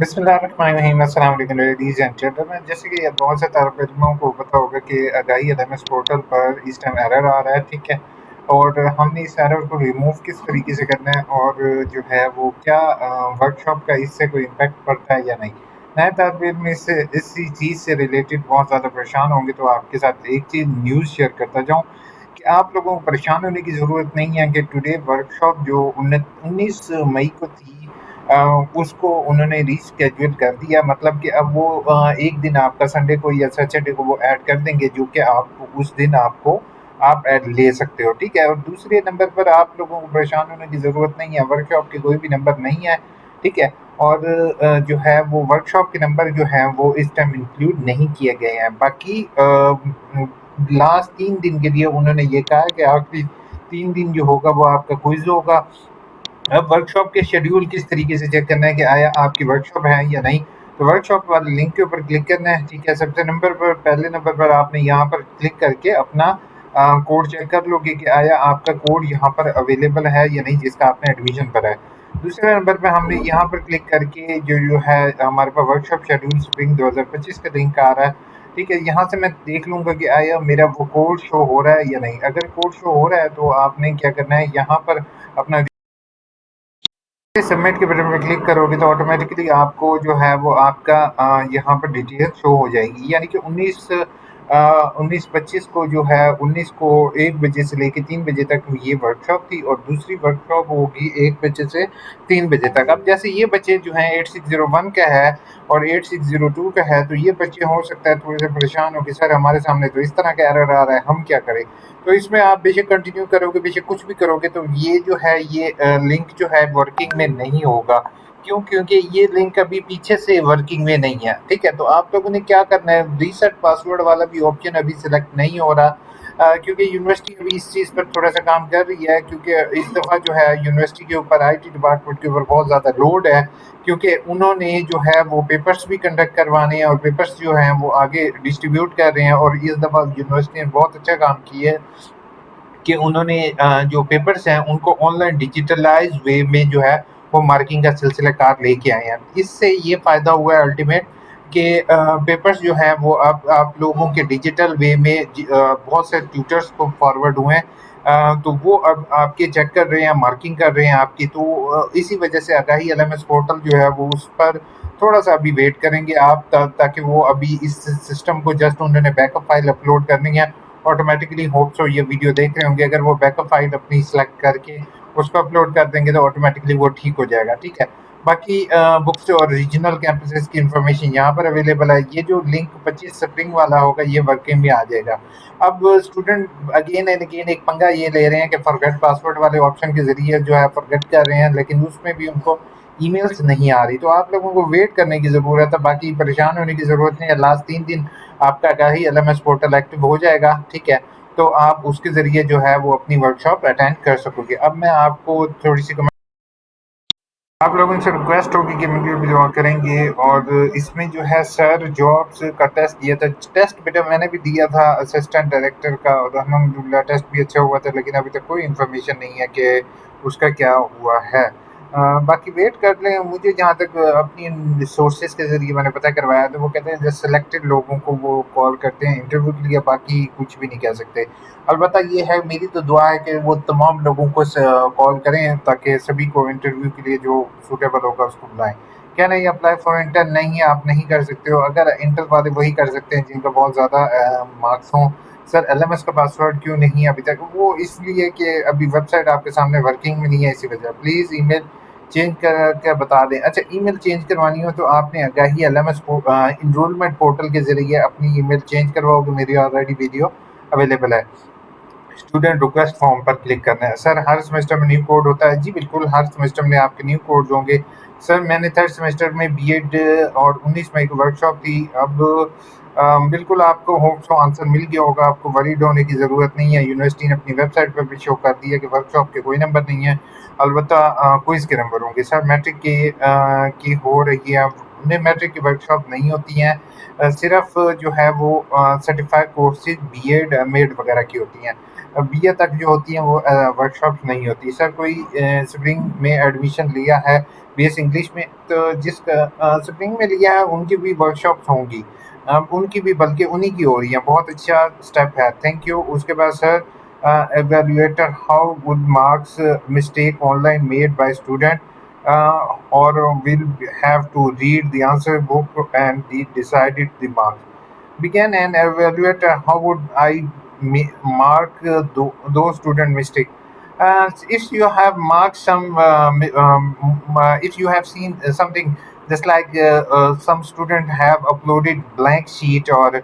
बिस्मिल्लाहिर्रहमानिर्रहीम। अस्सलाम वालेकुम लेडीज़ एंड जेंटलमैन। जैसे कि बहुत से तालिब इल्मों को पता होगा कि आगाही एलएमएस पोर्टल पर इस टाइम एरर आ रहा है, ठीक है? और हमने इस एरर को रिमूव किस तरीके से करना है और जो है वो क्या वर्कशॉप का इससे कोई इम्पैक्ट पड़ता है या नहीं? नए तालिब इल्म इससे इसी चीज़ से रिलेटेड बहुत ज़्यादा परेशान होंगे, तो आपके साथ एक चीज़ न्यूज़ शेयर करता जाऊँ कि आप लोगों को परेशान होने की ज़रूरत नहीं है कि टुडे वर्कशॉप जो 19 मई को थी, अ, उसको उन्होंने रीशेड्यूल कर दिया। मतलब कि अब वो एक दिन आपका संडे को या सैटरडे को वो ऐड कर देंगे, जो कि आप उस दिन आप ऐड ले सकते हो, ठीक है? और दूसरे नंबर पर आप लोगों को परेशान होने की ज़रूरत नहीं है, वर्कशॉप के कोई भी नंबर नहीं है, ठीक है? और जो है वो वर्कशॉप के नंबर जो हैं वो इस टाइम इंक्लूड नहीं किए गए हैं। बाकी लास्ट 3 दिन के लिए उन्होंने ये कहा है कि आखिरी 3 दिन जो होगा वो आपका क्विज़ होगा। अब वर्कशॉप के शेड्यूल किस तरीके से चेक करना है कि आया आपकी वर्कशॉप है या नहीं, तो वर्कशॉप वाले लिंक के ऊपर क्लिक करना है, ठीक है? सबसे नंबर पर पहले नंबर पर आपने यहाँ पर क्लिक करके अपना कोड चेक कर लोगे कि आया आपका कोड यहाँ पर अवेलेबल है या नहीं, जिसका आपने एडमिशन भरा है। दूसरे नंबर पे हमने यहाँ पर क्लिक करके जो है हमारे पास वर्कशॉप शेड्यूल स्प्रिंग 2025 का लिंक आ रहा है, ठीक है? यहाँ से मैं देख लूँगा कि आया मेरा वो कोड शो हो रहा है या नहीं। अगर कोड शो हो रहा है तो आपने क्या करना है, यहाँ पर अपना सबमिट के बटन पर क्लिक करोगे तो ऑटोमेटिकली आपको जो है वो आपका यहाँ पर डिटेल शो हो जाएगी। यानी कि 19-25 को जो है 19 को 1 बजे से लेके 3 बजे तक ये वर्कशॉप थी और दूसरी वर्कशॉप होगी 1 बजे से 3 बजे तक। अब जैसे ये बच्चे जो हैं 8601 का है और 8602 का है, तो ये बच्चे हो सकता है थोड़े से परेशान हो कि सर हमारे सामने तो इस तरह का एरर आ रहा है, हम क्या करें? तो इसमें आप बेशक कंटिन्यू करोगे, बेशक कुछ भी करोगे, तो ये जो है ये लिंक जो है वर्किंग में नहीं होगा। क्यों? क्योंकि ये लिंक अभी पीछे से वर्किंग में नहीं है, ठीक है? तो आप लोगों ने क्या करना है, रीसेट पासवर्ड वाला भी ऑप्शन अभी सिलेक्ट नहीं हो रहा, क्योंकि यूनिवर्सिटी अभी इस चीज़ पर थोड़ा सा काम कर रही है, क्योंकि इस दफ़ा जो है यूनिवर्सिटी के ऊपर आईटी डिपार्टमेंट के ऊपर बहुत ज़्यादा लोड है, क्योंकि उन्होंने जो है वो पेपर्स भी कंडक्ट करवाने हैं और पेपर्स जो हैं वो आगे डिस्ट्रीब्यूट कर रहे हैं। और इस दफ़ा यूनिवर्सिटी ने बहुत अच्छा काम किया है कि उन्होंने जो पेपर्स हैं उनको ऑनलाइन डिजिटलाइज वे में जो है वो मार्किंग का सिलसिला कार लेके आए हैं। इससे ये फ़ायदा हुआ है अल्टीमेट कि पेपर्स जो हैं वो अब आप लोगों के डिजिटल वे में बहुत से ट्यूटर्स को फॉरवर्ड हुए हैं, तो वो अब आपके चेक कर रहे हैं, मार्किंग कर रहे हैं आपकी। तो इसी वजह से आगाही एलएमएस पोर्टल जो है वो उस पर थोड़ा सा अभी वेट करेंगे आप, ताकि वो अभी इस सिस्टम को जस्ट उन्होंने बैकअप फाइल अपलोड करनी है। ऑटोमेटिकली होप सो ये वीडियो देख रहे होंगे, अगर वो बैकअप फाइल अपनी सेलेक्ट करके उसको अपलोड कर देंगे तो ऑटोमेटिकली वो ठीक हो जाएगा, ठीक है? बाकी बुक्स और रीजनल कैंपसेस की इंफॉर्मेशन यहाँ पर अवेलेबल है। ये जो लिंक 25 स्प्रिंग वाला होगा ये वर्किंग में आ जाएगा। अब स्टूडेंट अगेन एंड अगेन एक पंगा ये ले रहे हैं कि फॉरगेट पासवर्ड वाले ऑप्शन के ज़रिए जो है फॉरगेट कर रहे हैं, लेकिन उसमें भी उनको ईमेल्स नहीं आ रही। तो आप लोगों को वेट करने की ज़रूरत है, बाकी परेशान होने की ज़रूरत नहीं है। लास्ट 3 दिन आपका क्या ही एलएमएस पोर्टल एक्टिव हो जाएगा, ठीक है? तो आप उसके ज़रिए जो है वो अपनी वर्कशॉप अटेंड कर सकोगे। अब मैं आपको थोड़ी-सी कमेंट आप लोगों से रिक्वेस्ट होगी कि वीडियो भी दुआ करेंगे। और इसमें जो है सर जॉब्स का टेस्ट दिया था, टेस्ट बेटा मैंने भी दिया था असिस्टेंट डायरेक्टर का, और अल्हम्दुलिल्लाह टेस्ट भी अच्छा हुआ था, लेकिन अभी तक कोई इन्फॉर्मेशन नहीं है कि उसका क्या हुआ है। बाकी वेट कर लें। मुझे जहाँ तक अपनी सोर्सेज के ज़रिए मैंने पता करवाया, तो वो कहते हैं जस्ट सेलेक्टेड लोगों को वो कॉल करते हैं इंटरव्यू के लिए, बाकी कुछ भी नहीं कह सकते। अलबत्ता ये है, मेरी तो दुआ है कि वो तमाम लोगों को कॉल करें ताकि सभी को इंटरव्यू के लिए जो सूटेबल होगा उसको बुलाएं। क्या नहीं, अप्लाई फॉर इंटर नहीं है, आप नहीं कर सकते हो। अगर इंटर वाले वही कर सकते हैं जिनका बहुत ज़्यादा मार्क्स हों। सर एलएमएस का पासवर्ड क्यों नहीं है अभी तक? वो इसलिए कि अभी वेबसाइट आपके सामने वर्किंग में नहीं है, इसी वजह। प्लीज़ ईमेल चेंज कर के बता दें। अच्छा, ईमेल चेंज करवानी हो तो आपने आगाही एलएमएस इनरोलमेंट पोर्टल के ज़रिए अपनी ईमेल चेंज करवाओगे। मेरी ऑलरेडी वीडियो अवेलेबल है। स्टूडेंट रिक्वेस्ट फॉर्म पर क्लिक करना है। सर हर सेमेस्टर में न्यू कोड होता है? जी बिल्कुल, हर सेमेस्टर में आपके न्यू कोड्स होंगे। सर मैंने थर्ड सेमेस्टर में बीएड और 19 मई को वर्कशॉप थी। अब बिल्कुल आपको होप सो आंसर मिल गया होगा, आपको वरीड होने की ज़रूरत नहीं है। यूनिवर्सिटी ने अपनी वेबसाइट पर भी शो कर दिया कि वर्कशॉप के कोई नंबर नहीं है, अलबत्ता क्विज़ के नंबर होंगे। सर मैट्रिक की हो रही है? नहीं, मैट्रिक की वर्कशॉप नहीं होती हैं, सिर्फ जो है वो सर्टिफाइड कोर्सेज बीएड मेड वगैरह की होती हैं। बीए तक जो होती हैं वो वर्कशॉप्स नहीं होती। सर कोई स्प्रिंग में एडमिशन लिया है बीएससी इंग्लिश में, तो स्प्रिंग में लिया है उनकी भी वर्कशॉप्स होंगी। उनकी भी बल्कि उन्हीं की हो रही हैं। बहुत अच्छा स्टेप है, थैंक यू। उसके बाद sir evaluator, how would marks mistake online made by student or will have to read the answer book and decided the marks? Began an evaluator, how would I mark those student mistake? If you have marked some, if you have seen something just like some student have uploaded blank sheet or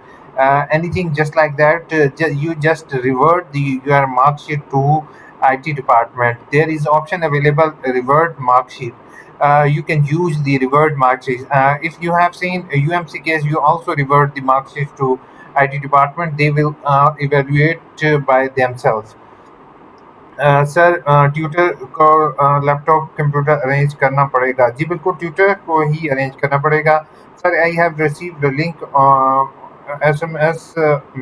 anything just like that, you just revert your mark sheet to IT department. There is option available, revert mark sheet. You can use the revert mark sheet. If you have seen UMC case, you also revert the mark sheet to IT department. They will evaluate by themselves. Sir tutor को laptop computer arrange करना पड़ेगा। जी बिल्कुल, tutor को ही arrange करना पड़ेगा। Sir I have received the link SMS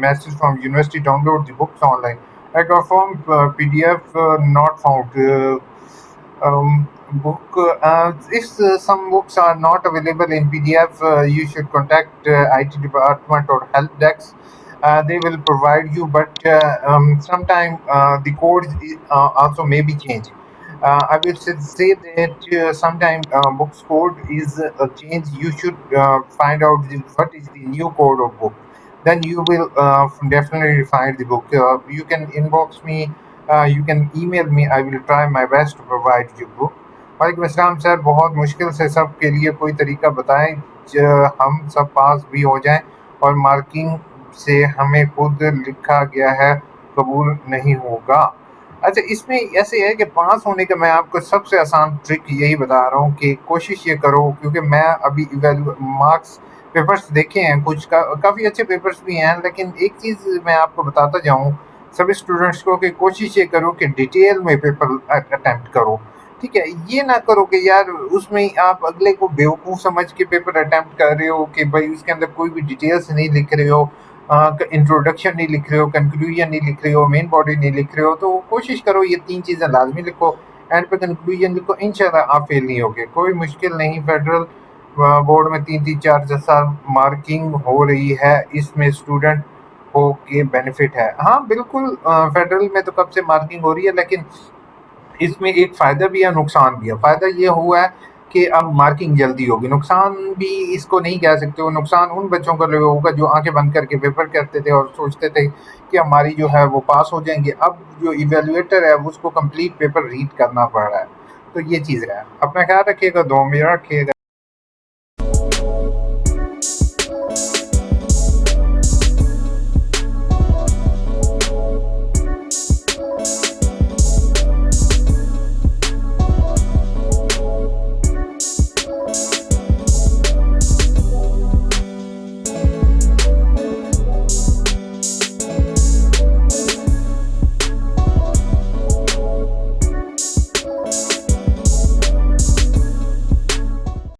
message from university, download the books online. I confirm PDF not found. Book if some books are not available in PDF, you should contact IT department or help desk. They will provide you, but sometime the code also may be changed. I will say that sometime book's code is changed. You should find out what is the new code of book. Then you will definitely find the book. You can inbox me. You can email me. I will try my best to provide you book. वालेकुम अस्सलाम sir, बहुत मुश्किल से सब के लिए कोई तरीका बताएं हम सब पास भी हो जाएं और मार्किंग से हमें खुद लिखा गया है कबूल नहीं होगा। अच्छा, इसमें ऐसे है कि पास होने का मैं आपको सबसे आसान ट्रिक यही बता रहा हूँ कि कोशिश ये करो, क्योंकि मैं अभी मार्क्स पेपर्स देखे हैं कुछ काफ़ी अच्छे पेपर्स भी हैं, लेकिन एक चीज़ मैं आपको बताता जाऊँ सभी स्टूडेंट्स को कि कोशिश ये करो कि डिटेल में पेपर अटेम्प्ट करो। ठीक है, ये ना करो कि यार उसमें आप अगले को बेवकूफ़ समझ के पेपर अटेम्प्ट कर रहे हो कि भाई उसके अंदर कोई भी डिटेल्स नहीं लिख रहे हो, इंट्रोडक्शन नहीं लिख रहे हो, कंक्लूजन नहीं लिख रहे हो, मेन बॉडी नहीं लिख रहे हो। तो कोशिश करो ये 3 चीज़ें लाज़मी लिखो, एंड पे कंक्लूजन लिखो, इंशाल्लाह आप फेल नहीं होगे। कोई मुश्किल नहीं, फेडरल बोर्ड में 3-3 4-4 साल मार्किंग हो रही है, इसमें स्टूडेंट को के बेनिफिट है। हाँ, बिल्कुल फेडरल में तो कब से मार्किंग हो रही है, लेकिन इसमें एक फ़ायदा भी है, नुकसान भी है। फ़ायदा ये हुआ है कि अब मार्किंग जल्दी होगी, नुकसान भी इसको नहीं कह सकते हो। नुकसान उन बच्चों का होगा जो आँखें बंद करके पेपर करते थे और सोचते थे कि हमारी जो है वो पास हो जाएँगे। अब जो इवैल्यूएटर है उसको कंप्लीट पेपर रीड करना पड़ रहा है। तो ये चीज़ है। अपना ख़्याल रखिएगा, दुआ में रखिएगा।